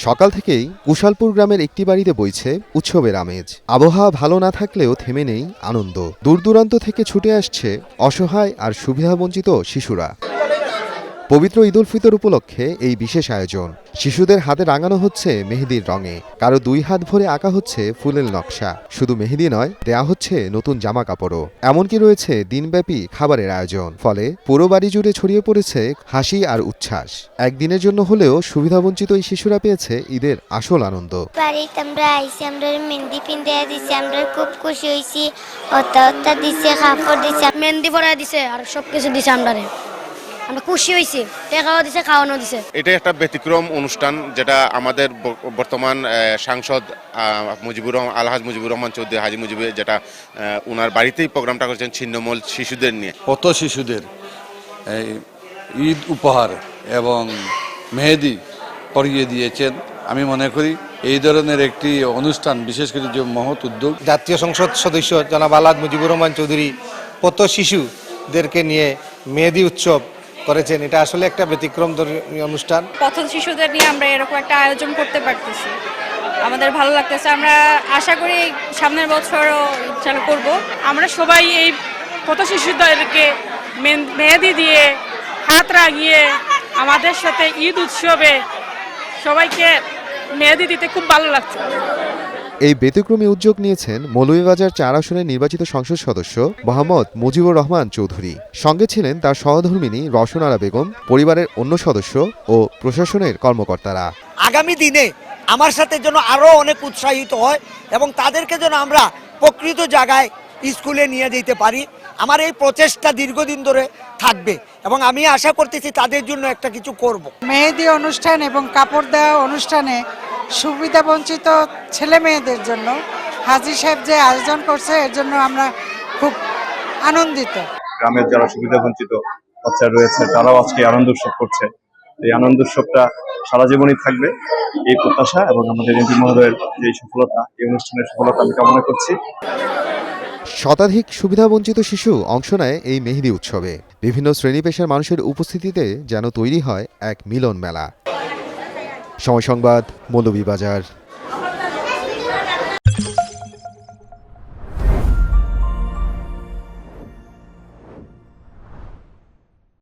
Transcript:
সকাল থেকেই কুশালপুর গ্রামের একটি বাড়িতে বইছে উৎসবের আমেজ। আবহাওয়া ভালো না থাকলেও থেমে নেই আনন্দ। দূর দূরান্ত থেকে ছুটে আসছে অসহায় আর সুবিধাবঞ্চিত শিশুরা। পবিত্র ঈদ উল ফিতর উপলক্ষে এই বিশেষ আয়োজন। শিশুদের হাতে রাঙানো হচ্ছে মেহেদির রঙে, কারো দুই হাত ভরে আঁকা হচ্ছে ফুলের নকশা। শুধু মেহেদি নয়, দেয়া হচ্ছে নতুন জামা কাপড়ও। এমনকি রয়েছে দিনব্যাপী খাবারের আয়োজন। ফলে পুরো বাড়ি জুড়ে ছড়িয়ে পড়েছে হাসি আর উচ্ছ্বাস। একদিনের জন্য হলেও সুবিধাবঞ্চিত এই শিশুরা পেয়েছে ঈদের আসল আনন্দ। বাড়িতে আমরা আইসি, আমরা মেহেন্দি পিন্দিয়ে দিছি, আমরা খুব খুশি হয়েছি। অত্তা দিছে, কাপড় দিছে, মেহেন্দি পরাই দিছে আর সবকিছু দিছে আমরা খুশি হয়েছি। টাকাও দিছে, খাওয়ানো দিছে। এটা একটা ব্যতিক্রম অনুষ্ঠান, যেটা আমাদের বর্তমান সাংসদ আলহাজ মুজিবুর রহমান চৌধুরী হাজি মুজিবুর, যেটা ওনার বাড়িতেই প্রোগ্রামটা করেছেন ছিন্নমূল শিশুদের নিয়ে। কত শিশুদের ঈদ উপহার এবং মেহেদি পরিয়ে দিয়েছেন। আমি মনে করি এই ধরনের একটি অনুষ্ঠান, বিশেষ করে যে মহৎ উদ্যোগ, জাতীয় সংসদ সদস্য জনাব আলহাজ মুজিবুর রহমান চৌধুরী কত শিশুদেরকে নিয়ে মেহেদি উৎসব করেছেন, এটা আসলে একটা ব্যতিক্রম অনুষ্ঠান। পথ শিশুদের নিয়ে আমরা এরকম একটা আয়োজন করতে পারতেছি, আমাদের ভালো লাগতেছে। আমরা আশা করি সামনের বছরও চালু করব। আমরা সবাই এই পথ শিশুদেরকে মেহেদি দিয়ে হাত রাগিয়ে আমাদের সাথে ঈদ উৎসবে সবাইকে মেহেদি দিতে খুব ভালো লাগছে। এই ব্যতিক্রমী উদ্যোগ নিয়েছেন মৌলভীবাজার ৪ আসনের নির্বাচিত সংসদ সদস্য মোহাম্মদ মুজিবুর রহমান চৌধুরী। সঙ্গে ছিলেন তার সহধর্মিণী রওশন বেগম, পরিবারের অন্য সদস্য ও প্রশাসনের কর্মকর্তারা। আগামী দিনে আমার সাথে যেন আরো অনেক উৎসাহিত হয় এবং তাদেরকে যেন আমরা প্রকৃত জায়গায় স্কুলে নিয়ে যেতে পারি। আমার এই প্রচেষ্টা দীর্ঘদিন ধরে থাকবে এবং আমি আশা করতেছি তাদের জন্য একটা কিছু করব। মেহেদি অনুষ্ঠান এবং কাপড় দেওয়া অনুষ্ঠানে সুবিধাবঞ্চিত ছেলে মেয়েদের জন্য হাজী সাহেব যে আয়োজন করছে, এর জন্য আমরা খুব আনন্দিত। গ্রামের যারা সুবিধাবঞ্চিত বাচ্চা রয়েছে তারাও আজকে আনন্দ উৎসব করছে। এই আনন্দ উৎসবটা সারা জীবনই থাকবে, এই প্রত্যাশা এবং আমাদের এমপি মহোদয়ের যে সফলতা, এই অনুষ্ঠানের সফলতা আমি কামনা করছি। শতাধিক সুবিধাবঞ্চিত শিশু অংশ নেয় এই মেহেদি উৎসবে। বিভিন্ন শ্রেণী পেশার মানুষের উপস্থিতিতে যেন তৈরি হয় এক মিলন মেলা। সময় সংবাদ, মৌলভীবাজার।